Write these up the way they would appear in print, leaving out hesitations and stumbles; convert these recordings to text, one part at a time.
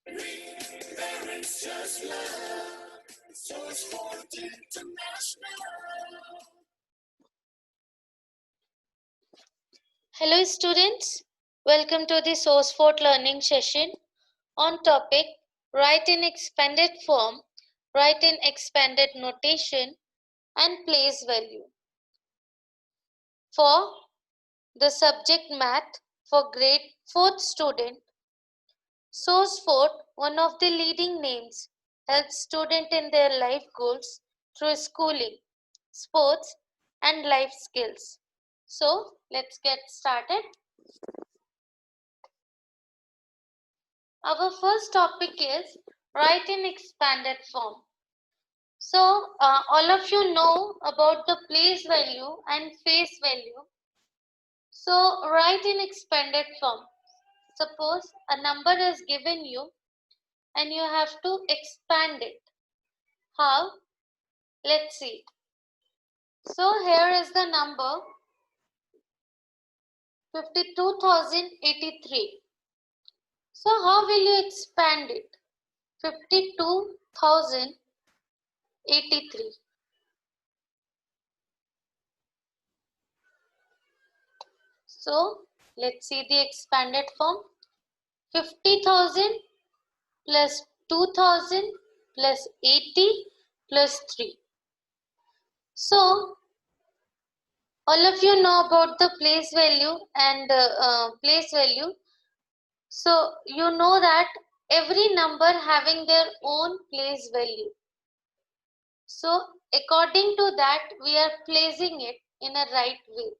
Parents just love. Source Fort International. Hello students, welcome to the SourceFort learning session on topic write in expanded form, write in expanded notation and place value. For the subject math for grade 4th student, SourceFort, one of the leading names, helps students in their life goals through schooling, sports and life skills. So let's get started. Our first topic is write in expanded form. So all of you know about the place value and face value. So write in expanded form. Suppose a number is given you and you have to expand it. How? Let's see. So here is the number 52,083. So how will you expand it? 52,083. So let's see the expanded form. 50,000 plus 2,000 plus 80 plus 3. So all of you know about the place value and place value. So you know that every number having their own place value. So according to that we are placing it in a right way.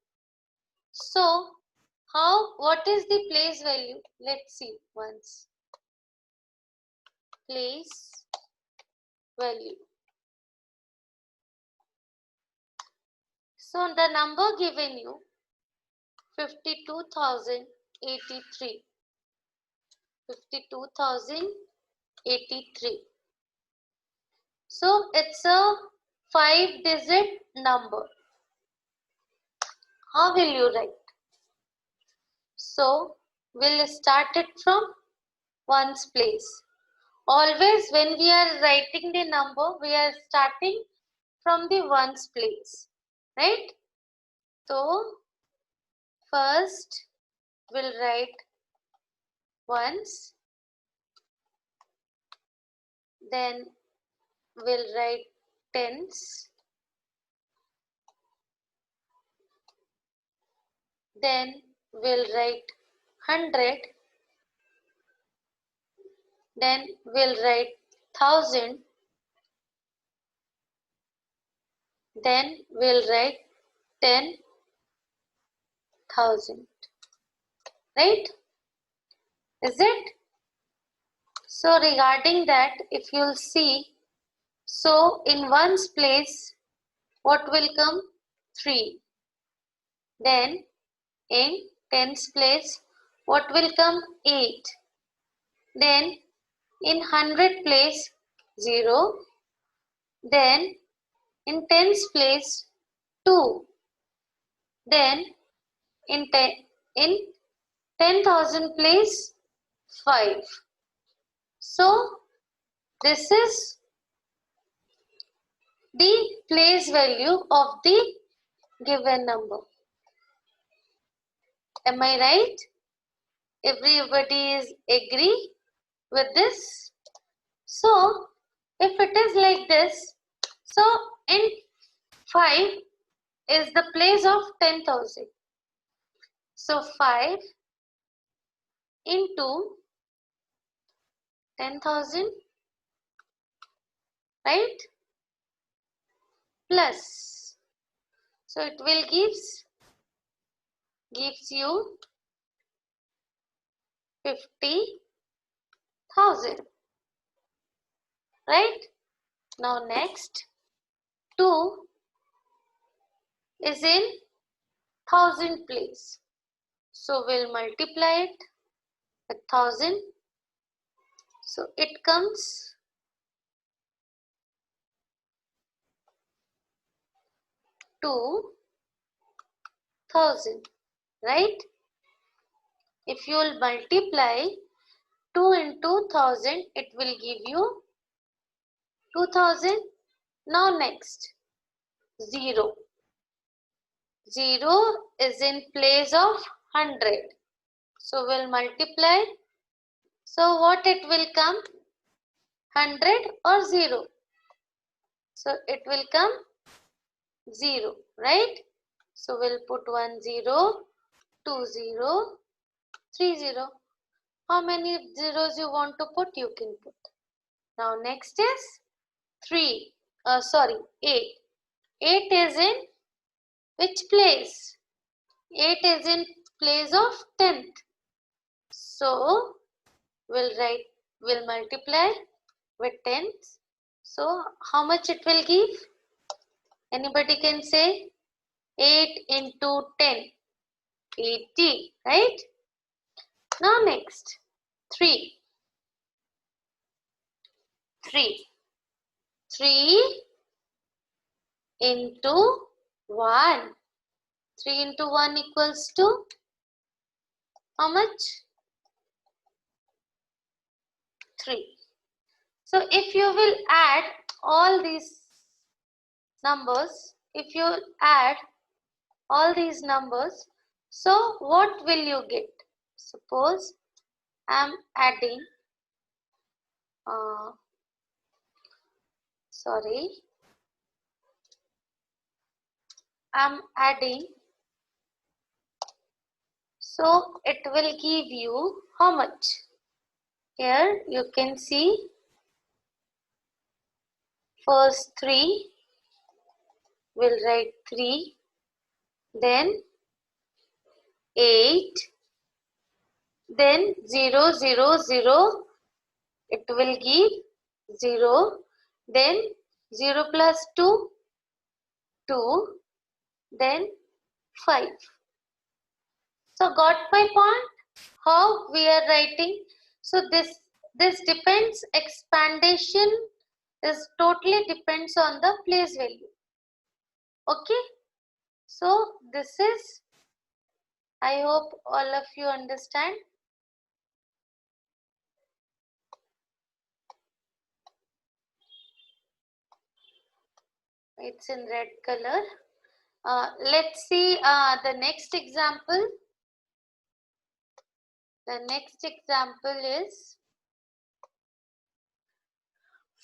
So what is the place value? Let's see once. Place value. So the number given you 52,083. 52,083. So it's a 5-digit number. How will you write? So we'll start it from ones place. Always when we are writing the number, we are starting from the ones place, right? So first we'll write ones, then we'll write tens, then we'll write 100, then we'll write 1,000, then we'll write 10,000, right? Is it? So regarding that, if you'll see, so in ones place, what will come? 3. Then in tens place, what will come? 8. Then in 100 place, 0. Then in tens place, 2. Then in 10,000 place, 5. So this is the place value of the given number. Am I right? Everybody is agree with this? So if it is like this, so in 5 is the place of 10,000. So 5 into 10,000, right? Plus, so it will gives you 50,000, right? Now next, 2 is in 1,000 place. So we'll multiply it with 1,000. So it comes 2,000, right? If you will multiply 2 into 1000, it will give you 2000. Now next, 0. 0 is in place of 100. So we'll multiply. So what it will come? 100 or 0? So it will come 0, right? So we'll put 1 0, 2 0, 3 0. How many zeros you want to put? You can put. Now next is 8. 8 is in which place? 8 is in place of 10th. So we'll multiply with 10th. So how much it will give? Anybody can say? 8 into 10. 80, right? Now next, 3. 3 into 1. 3 into 1 equals to how much? 3. So if you will add all these numbers, so what will you get? Suppose I am adding, so it will give you how much? Here you can see first 3, we'll write 3, then 8, then 0 0 0, it will give 0, then 0 plus 2, 2, then 5. So got my point? How we are writing? So this depends, expandation is totally depends on the place value. Okay? So this is, I hope all of you understand. It's in red color. Let's see the next example. The next example is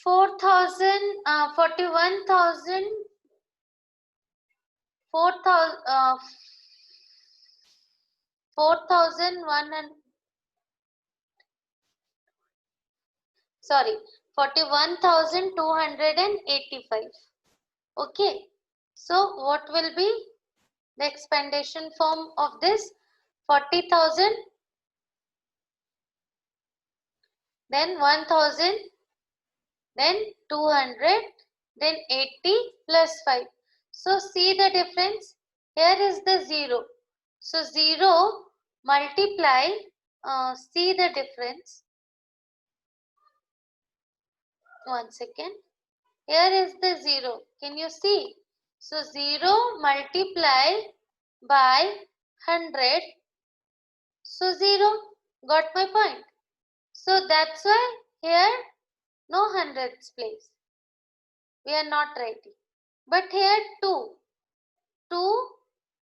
41,100, sorry, 41,285. Okay, so what will be the expandation form of this? 40,000, then 1,000, then 200, then 80 plus 5. So see the difference. Here is the 0. So 0 multiply, see the difference. One second. Here is the 0. Can you see? So 0 multiply by 100. So 0. Got my point? So that's why here no hundreds place. We are not writing. But here 2. 2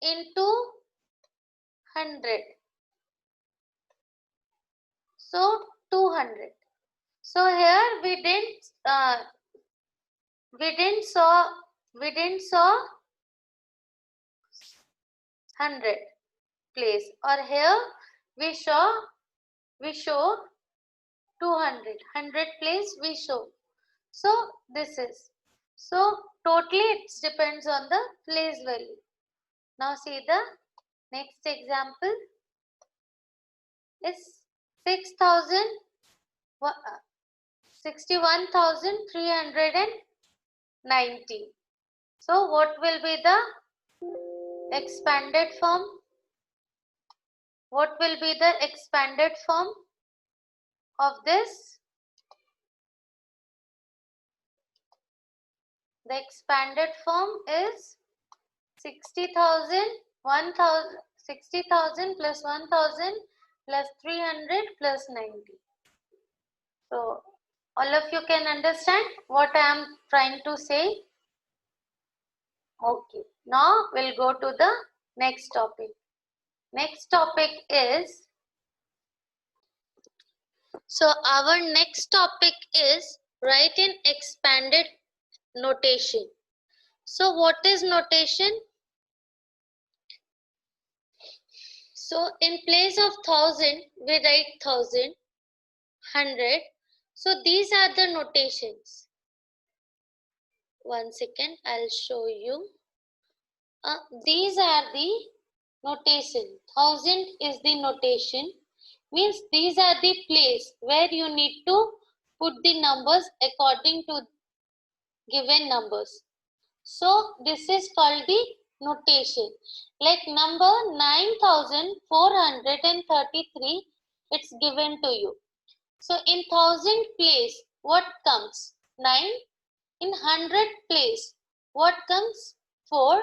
into 100. So 200. So here we didn't saw 100 place, or here we show 200 place we show. So this is, so totally it depends on the place value. Now see the next example is 61,390. So what will be the expanded form? What will be the expanded form of this? The expanded form is 60,000 plus 1,000 plus 300 plus 90. So all of you can understand what I am trying to say? Okay. Now we'll go to the next topic. Next topic is, so our next topic is write in expanded notation. So what is notation? So in place of 1000 we write 1000, 100. So these are the notations. One second, I'll show you. These are the notation. 1000 is the notation. Means these are the place where you need to put the numbers according to given numbers. So this is called the notation. Like number 9433, it's given to you. So in 1000 place, what comes? 9. In 100 place, what comes? 4.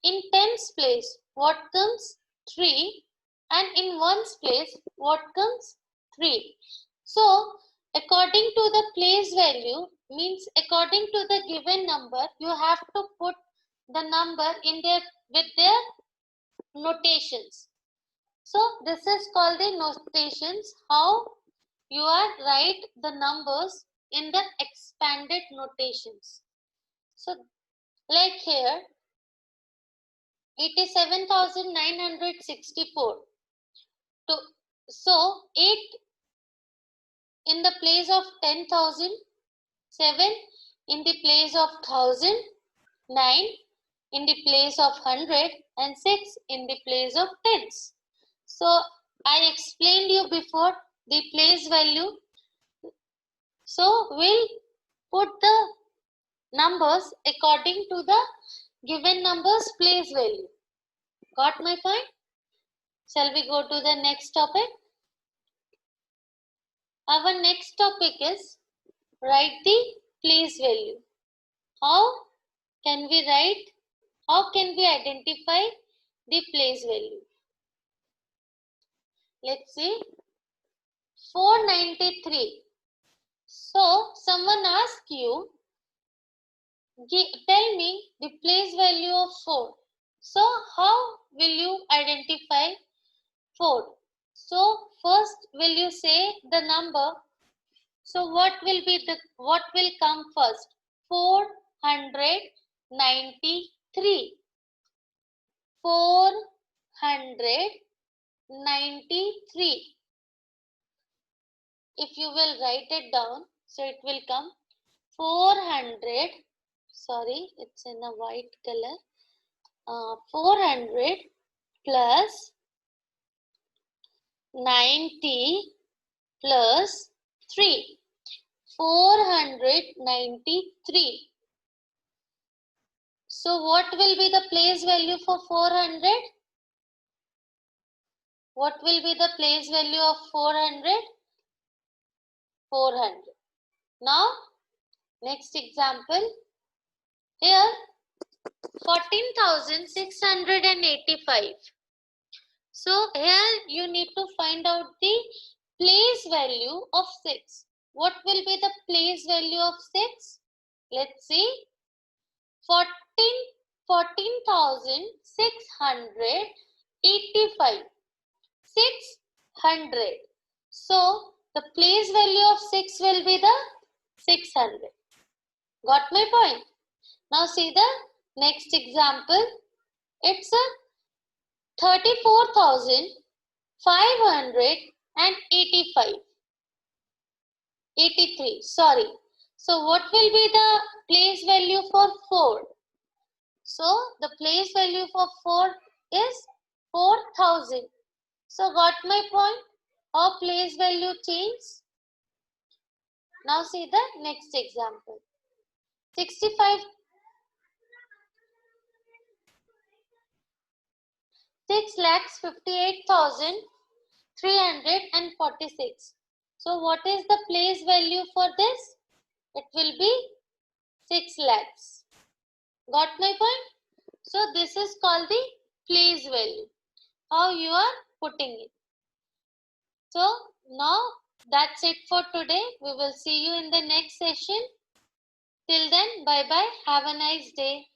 In tens place, what comes? 3. And in ones place, what comes? 3. So according to the place value, means according to the given number, you have to put the number in their with their notations. So this is called the notations, how you are write the numbers in the expanded notations. So like here, it is 7964. So 8 in the place of 10,000, 7 in the place of 1000, 9 in the place of 100, and 6 in the place of tens. So I explained you before the place value. So we'll put the numbers according to the given numbers place value. Got my point? Shall we go to the next topic? Our next topic is write the place value. How can we write? How can we identify the place value? Let's see. 493. So someone asks you, tell me the place value of 4. So how will you identify 4? So first will you say the number. So what will come first? 493. 493. If you will write it down, so it will come 400. Sorry, it's in a white color. 400 plus 90 plus 3. 493. So what will be the place value for 400? What will be the place value of 400? 400. Now, next example. Here, 14,685. So here you need to find out the place value of 6. What will be the place value of 6? Let's see. 14,685. 600. So the place value of 6 will be the 600. Got my point? Now see the next example. It's a 34,585. 83. Sorry. So what will be the place value for 4? So the place value for 4 is 4,000. So got my point? How place value change? Now see the next example. 65. 6,58,346. So what is the place value for this? It will be 6 lakhs. Got my point? So this is called the place value. How you are putting it. So now That's it for today. We will see you in the next session. Till then, bye bye. Have a nice day.